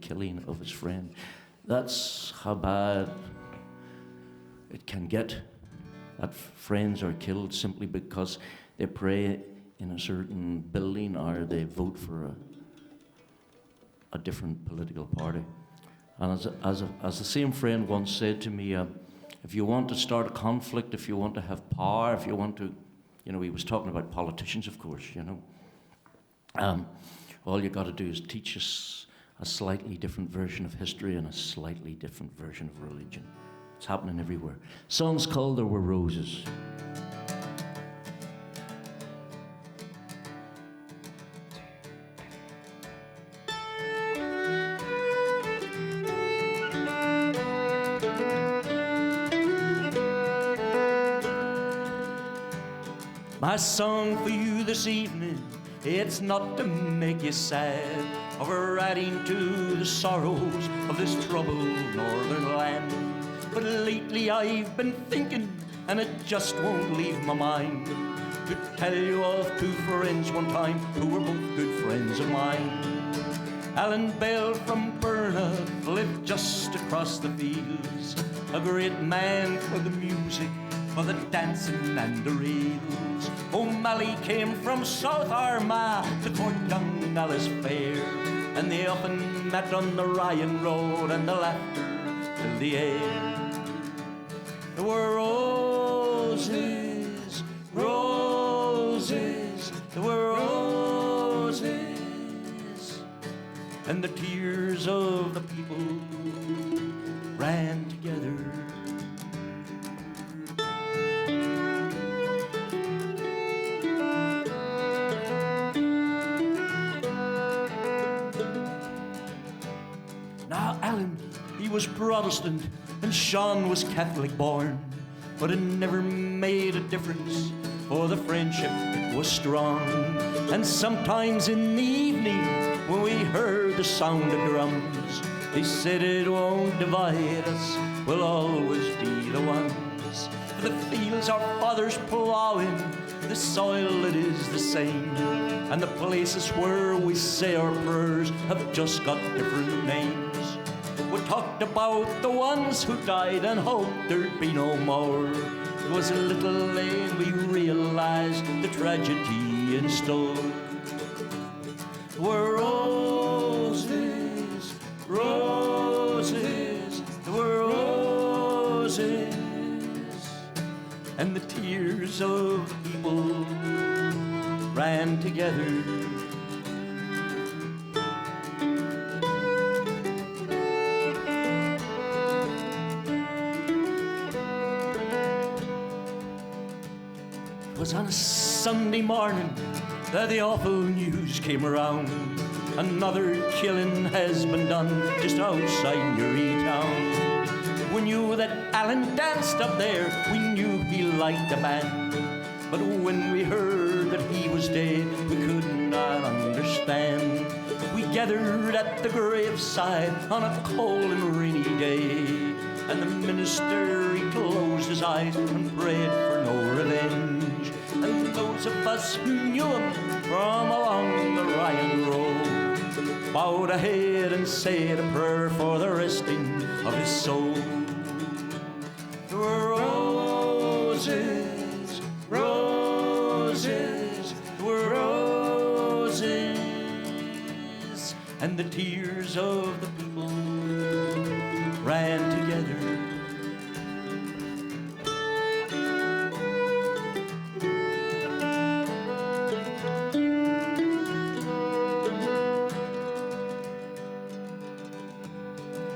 killing of his friend. That's how bad it can get, that friends are killed simply because they pray in a certain building or they vote for a different political party. And as the same friend once said to me, if you want to start a conflict, if you want to have power, if you want to, he was talking about politicians, of course, all you got to do is teach us a slightly different version of history and a slightly different version of religion. It's happening everywhere. Song's called There Were Roses. My song for you this evening, it's not to make you sad, or adding to the sorrows of this troubled northern land. But lately I've been thinking, and it just won't leave my mind, to tell you of two friends one time who were both good friends of mine. Alan Bell from Burnout lived just across the fields, a great man for the music, for the dancing and the reels. O'Malley came from South Armagh to court young Alice Fair, and they often met on the Ryan Road, and the laughter filled the air. There were roses, roses, there were roses, and the tears of the people ran together. Now Alan, he was Protestant, and Sean was Catholic born, but it never made a difference, for the friendship it was strong. And sometimes in the evening, when we heard the sound of drums, they said it won't divide us, we'll always be the ones. For the fields our fathers plowing, the soil it is the same, and the places where we say our prayers have just got different names. We talked about the ones who died and hoped there'd be no more. It was a little late we realized the tragedy in store. There were roses, roses, there were roses, and the tears of people ran together. It was on a Sunday morning that the awful news came around. Another killing has been done just outside Newry town. We knew that Alan danced up there, we knew he liked the band, but when we heard that he was dead, we could not understand. We gathered at the graveside on a cold and rainy day, and the minister, he closed his eyes and prayed for no revenge. And those of us who knew him from along the Ryan Road bowed a head and said a prayer for the resting of his soul. There were roses, roses, there were roses, and the tears of the people ran together.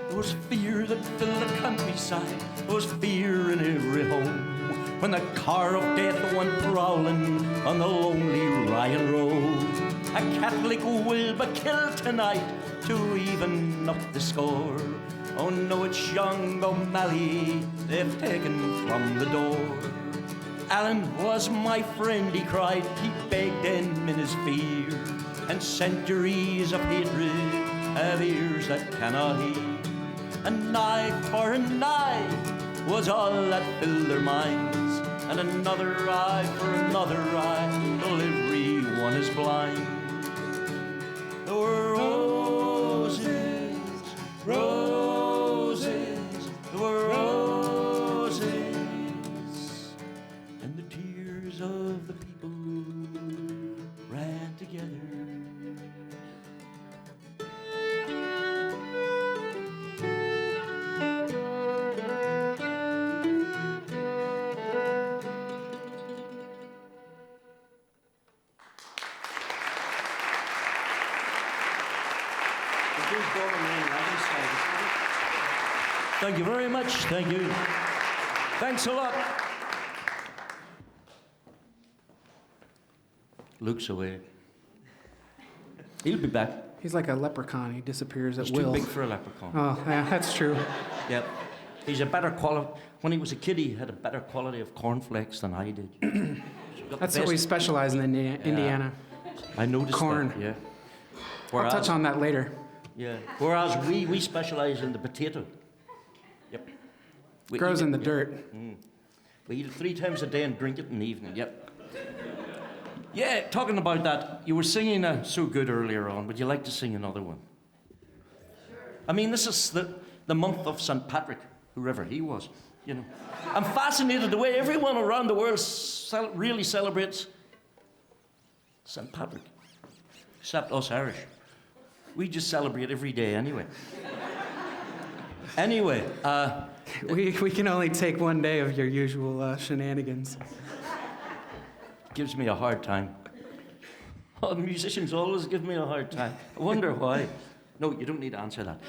There was fear that filled the countryside, there was fear in every home, when the car of death went prowling on the lonely Ryan Road. A Catholic will be killed tonight to even up the score. Oh no, it's young O'Malley they've taken from the door. Alan was my friend, he cried, he begged them in his fear, and centuries of hatred have ears that cannot hear. A knife for a knife was all that filled their minds, and another eye for another eye till everyone is blind. There were roses, Thank you very much. Thank you. Thanks a lot. Luke's away. He'll be back. He's like a leprechaun. He disappears at He's will. too big for a leprechaun. Oh, yeah, that's true. Yep. He's a better quality. When he was a kid, he had a better quality of cornflakes than I did. That's what we specialize in Indiana. I noticed corn. that, yeah. I'll touch on that later. Yeah. Whereas we specialize in the potato. Yep. Grows in the dirt. We eat it 3 times a day and drink it in the evening. Yep. Yeah, talking about that, you were singing So Good earlier on. Would you like to sing another one? I mean, this is the month of St. Patrick, whoever he was, you know. I'm fascinated the way everyone around the world really celebrates St. Patrick, except us Irish. We just celebrate every day anyway. Anyway, we can only take one day of your usual shenanigans. Gives me a hard time. Oh, the musicians always give me a hard time. I wonder why. No, you don't need to answer that.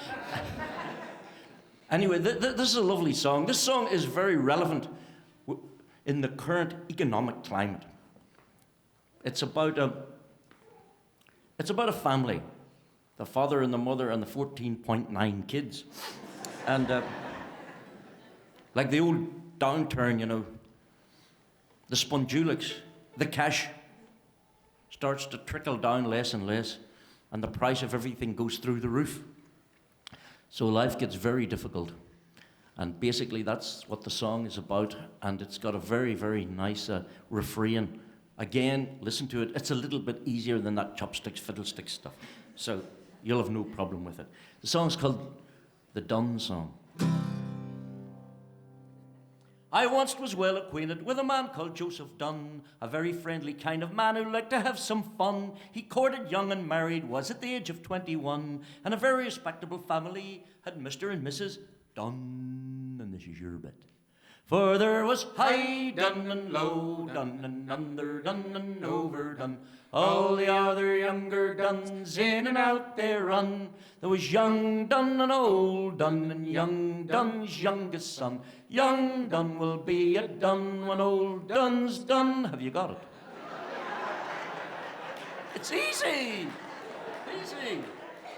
Anyway, this is a lovely song. This song is very relevant in the current economic climate. It's about a family, the father and the mother and the 14.9 kids. And like the old downturn, you know, the spondulics, the cash starts to trickle down less and less, and the price of everything goes through the roof. So life gets very difficult. And basically that's what the song is about, and it's got a very, very nice refrain. Again, listen to it. It's a little bit easier than that chopsticks, fiddlesticks stuff. So you'll have no problem with it. The song's called The Dunne Song. I once was well acquainted with a man called Joseph Dunne, a very friendly kind of man who liked to have some fun. He courted young and married, was at the age of 21, and a very respectable family had Mr. and Mrs. Dunne, and this is your bit. For there was high done and low done and under done and over done. All the other younger Dunnes in and out they run. There was young Dunne and old Dunne and young Dunne's youngest son. Young Dunne will be a Dunne when old Dunne's done. Have you got it? It's easy. Easy.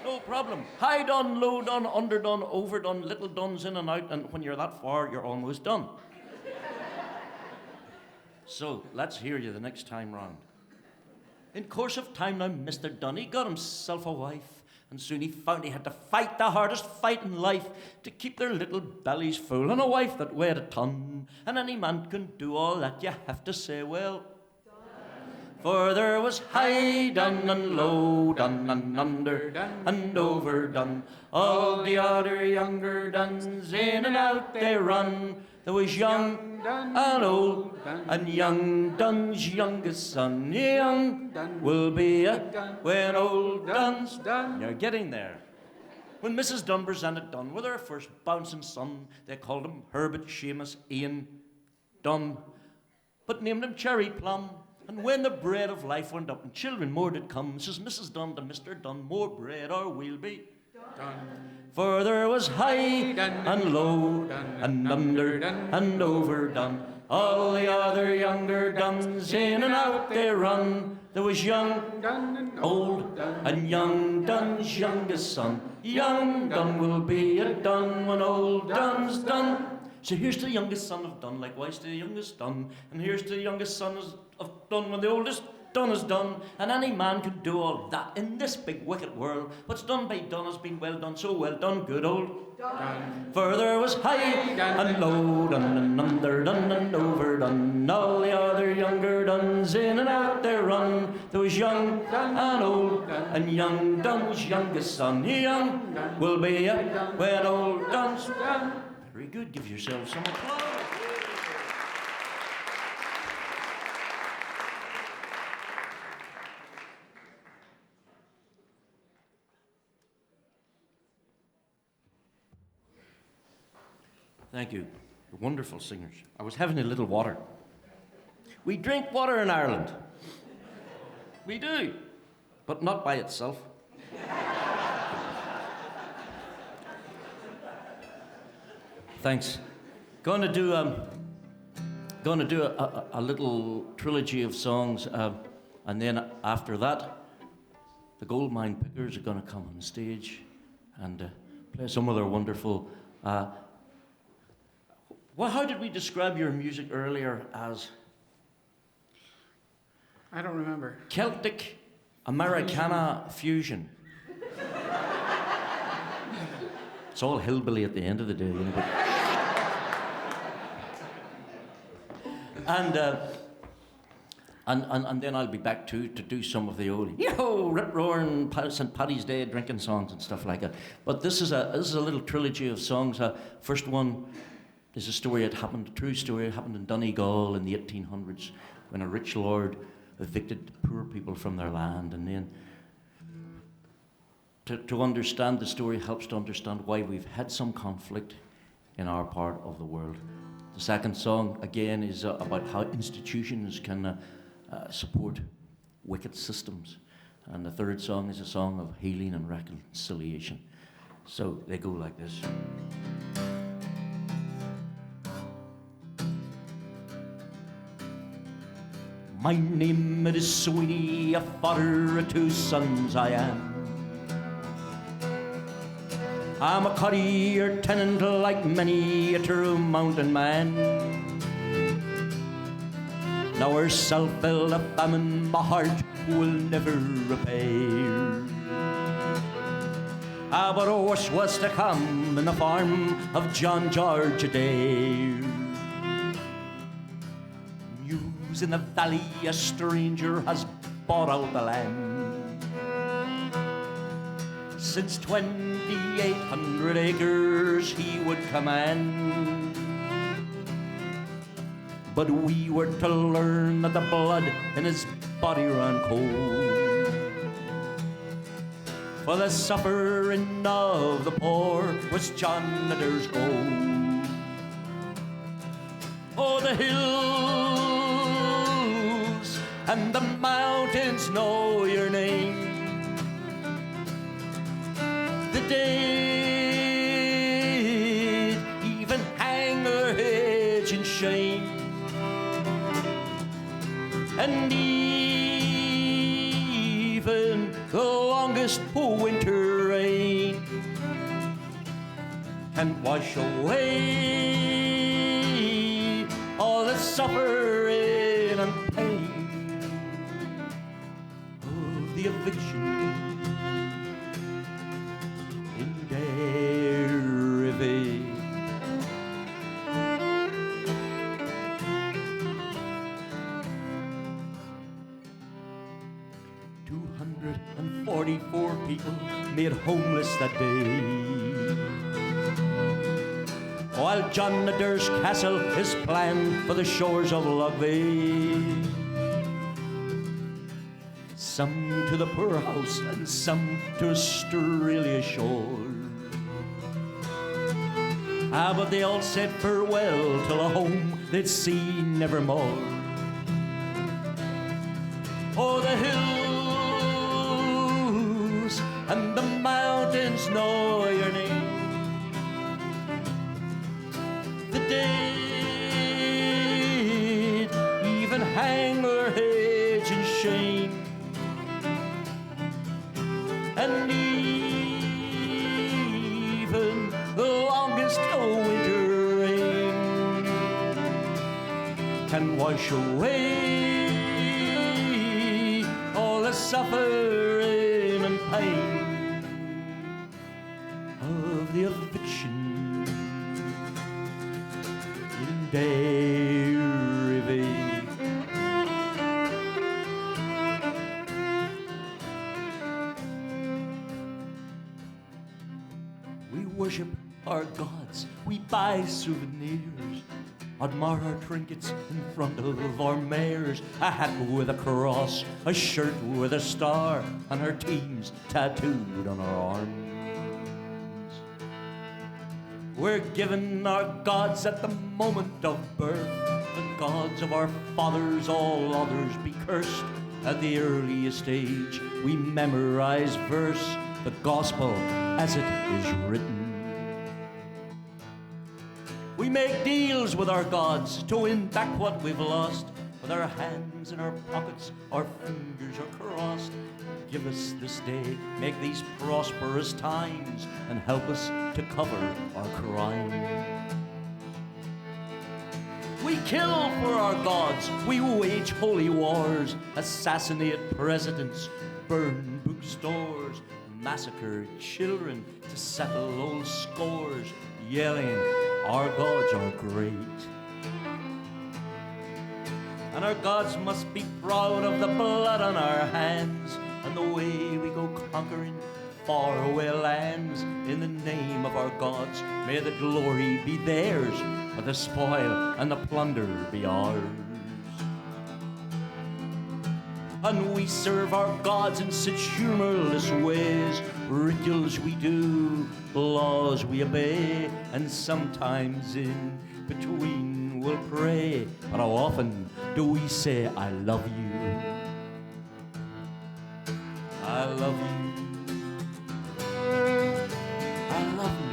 No problem. High done, low done, underdone, overdone, little duns in and out, and when you're that far, you're almost done. So, let's hear you the next time round. In course of time now, Mr. Dunne, he got himself a wife, and soon he found he had to fight the hardest fight in life to keep their little bellies full, and a wife that weighed a ton. And any man can do all that, you have to say, well, for there was high done and low done and under done and over done. All the other younger Dunnes in and out they run. There was young and old and young Dunne's youngest son. Young will be a when old Dunne's done. You're getting there. When Mrs. Dunne presented Dunne with her first bouncing son, they called him Herbert Seamus Ian Dunne, but named him Cherry Plum. And when the bread of life went up and children more did come, says Mrs. Dunne to Mr. Dunne, more bread or we'll be done. For there was high and low and under and over done. All the other younger Dunnes in and out they run. There was young, old, and young Dunne's youngest son. Young Dunne will be a Dunne when old Dunne's done. So here's to the youngest son of Dunne, likewise to the youngest Dunne. And here's to the youngest son of Dunne when the oldest Dunne is done. And any man can do all that in this big wicked world. What's done by Dunne has been well done, so well done, good old Dunne. For there was high and low done and under done and over done. All the other younger Dunnes in and out they run. There was young and old and young Dunne's youngest son. Young will be a when old Dunne's done. Very good. Give yourself some applause. Thank you. You're wonderful singers. I was having a little water. We drink water in Ireland. We do, but not by itself. Thanks. Going to do a little trilogy of songs, and then after that, the Goldmine Pickers are going to come on the stage and play some of their wonderful. Well, how did we describe your music earlier as? I don't remember. Celtic Americana fusion. It's all hillbilly at the end of the day, you know. And then I'll be back to do some of the old rip-roaring St. Paddy's Day drinking songs and stuff like that. But this is a little trilogy of songs. First one is a story that happened, a true story. It happened in Donegal in the 1800s when a rich lord evicted poor people from their land, and then to understand the story helps to understand why we've had some conflict in our part of the world. The second song, again, is about how institutions can support wicked systems. And the third song is a song of healing and reconciliation. So they go like this. My name it is Sweeney, a father of two sons I am. I'm a courtier tenant like many a true mountain man. Now herself fell a famine my heart will never repair. But a worse was to come in the farm of John George Adair. News in the valley a stranger has bought out the land. Since 2,800 acres he would command. But we were to learn that the blood in his body ran cold. For the suffering of the poor was John Adair's goal. Oh, the hills and the mountains know your name. The dead even hang their heads in shame. And even the longest winter rain can wash away all the suffering and pain of the eviction in Derry. 244 people made homeless that day, while John Adair's castle is planned for the shores of Lough Bay. Some to the poorhouse and some to Australia shore. But they all said farewell till a home they'd see nevermore. Oh, the hills and the mountains know your name. The dead even hang their heads in shame. And even the longest winter rain can wash away all the suffering and pain of the eviction in Derry. We worship our gods, we buy souvenirs, admire our trinkets in front of our mares. A hat with a cross, a shirt with a star, and our teams tattooed on our arms. We're given our gods at the moment of birth, the gods of our fathers, all others be cursed. At the earliest age, we memorize verse, the gospel as it is written. We make deals with our gods to win back what we've lost. With our hands in our pockets, our fingers are crossed. Give us this day, make these prosperous times, and help us to cover our crime. We kill for our gods, we wage holy wars, assassinate presidents, burn bookstores, massacre children to settle old scores, yelling, our gods are great. And our gods must be proud of the blood on our hands and the way we go conquering faraway lands. In the name of our gods, may the glory be theirs, but the spoil and the plunder be ours. And we serve our gods in such humorless ways. Rituals we do, laws we obey, and sometimes in between we'll pray. But how often do we say, I love you? I love you. I love you.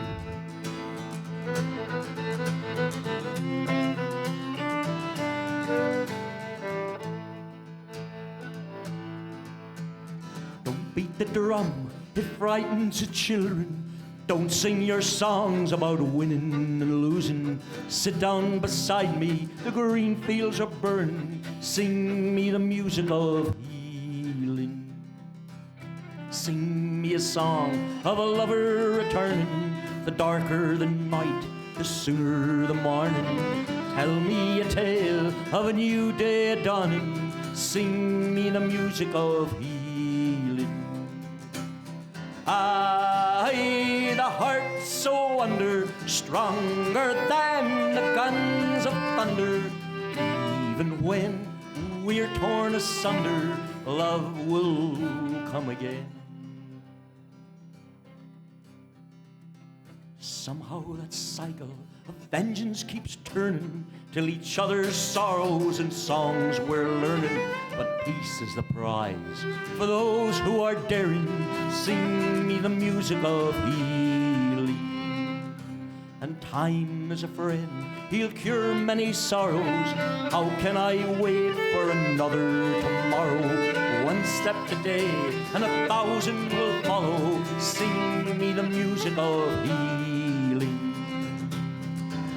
Don't beat the drum, it frightens the children. Don't sing your songs about winning and losing. Sit down beside me, the green fields are burning. Sing me the music of healing. Sing me a song of a lover returning. The darker the night, the sooner the morning. Tell me a tale of a new day dawning. Sing me the music of healing. Aye, the heart so wonder, stronger than the guns of thunder. Even when we're torn asunder, love will come again. Somehow that cycle of vengeance keeps turning, till each other's sorrows and songs we're learning. But peace is the prize for those who are daring. Sing me the music of healing. And time is a friend, he'll cure many sorrows. How can I wait for another tomorrow? One step today and 1,000 will follow. Sing me the music of healing.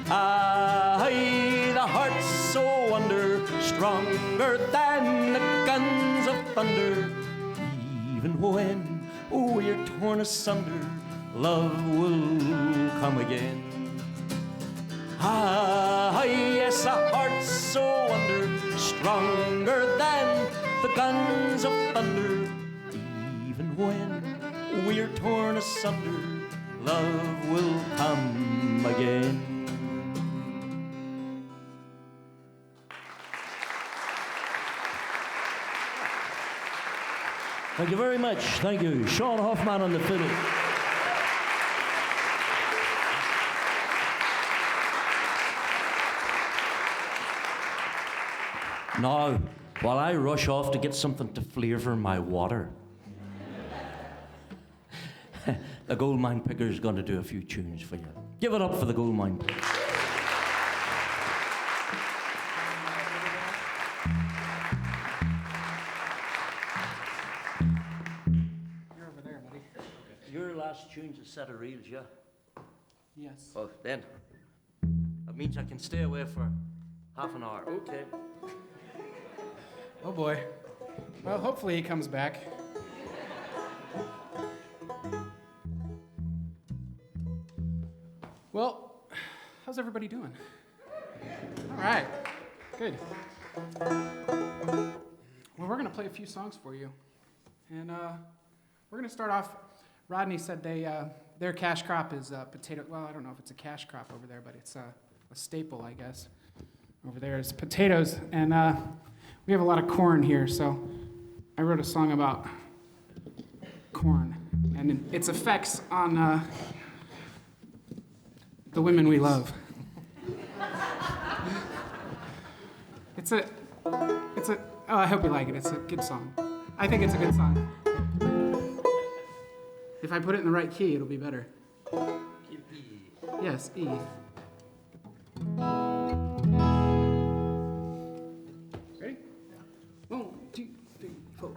Aye, the heart's so wonder, stronger than the guns of thunder. Even when we're torn asunder, love will come again. Aye, yes, a heart's so wonder, stronger than the guns of thunder. Even when we're torn asunder, love will come again. Thank you very much. Thank you. Sean Hoffman on the fiddle. Now, while I rush off to get something to flavour my water, the Goldmine Picker's going to do a few tunes for you. Give it up for the Goldmine Picker. Tunes a set of reels, yeah? Yes. Oh, then. That means I can stay away for half an hour. Okay. Oh boy. Well, hopefully he comes back. Well, how's everybody doing? All right. Good. Well, we're going to play a few songs for you. And we're going to start off. Rodney said their cash crop is potato. Well, I don't know if it's a cash crop over there, but it's a staple, I guess. Over there is potatoes, and we have a lot of corn here, so I wrote a song about corn and its effects on the women we love. Oh, I hope you like it. It's a good song. I think it's a good song. If I put it in the right key, it'll be better. E. Yes, E. Ready? 1, 2, 3, 4.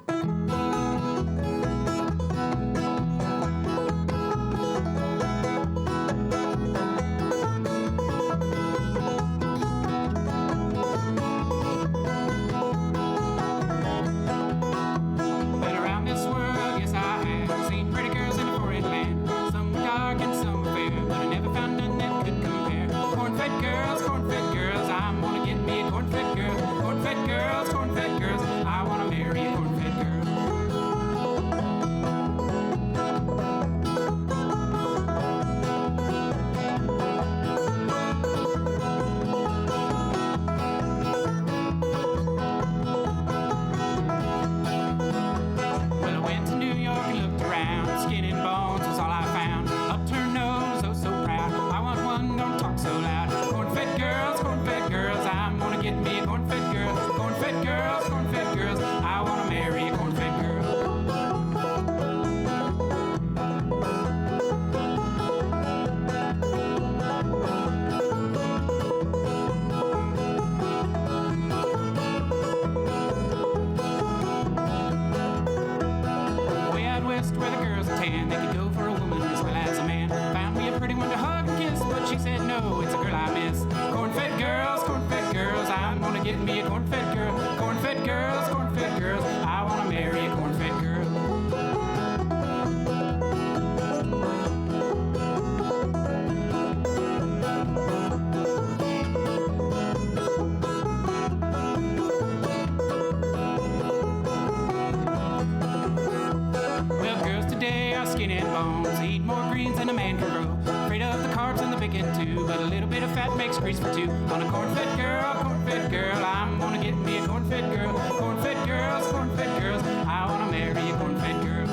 Makes grease for two on a corn-fed girl. I'm gonna get me a corn-fed girl. Corn-fed girls, I wanna marry a corn-fed girl.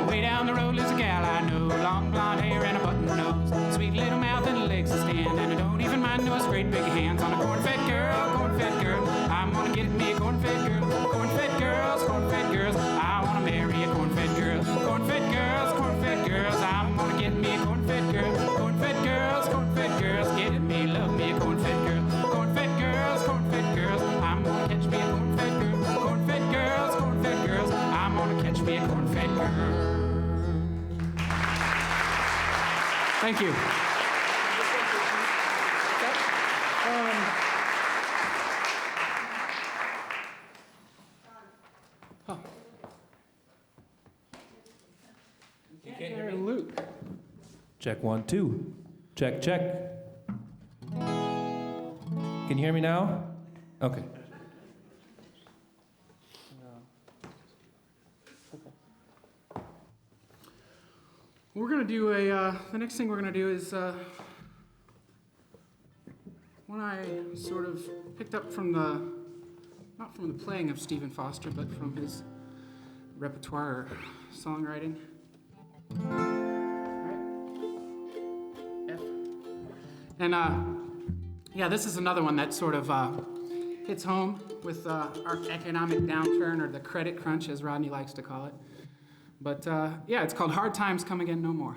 Way down the road lives a gal I know, long blonde hair and a button nose, sweet little mouth and legs to stand, and I don't even mind those great big hands on a corn-fed girl. I'm gonna get me a corn-fed girl. Corn-fed girls, I wanna marry a corn-fed girl. Corn-fed girls, I'm gonna get me a corn-fed girl. Corn-fed girls, get me, love me a corn-fed girl. Corn-fed girls, I'm gonna catch me a corn-fed girl. Corn-fed girls, I'm gonna catch me a corn-fed girl. Thank you. Luke. Check 1, 2. Check. Can you hear me now? Okay. We're gonna do the next thing we're gonna do is one I sort of picked up from not from the playing of Stephen Foster, but from his repertoire songwriting. F. And yeah, this is another one that sort of hits home with our economic downturn, or the credit crunch, as Rodney likes to call it. But yeah, it's called Hard Times Come Again No More.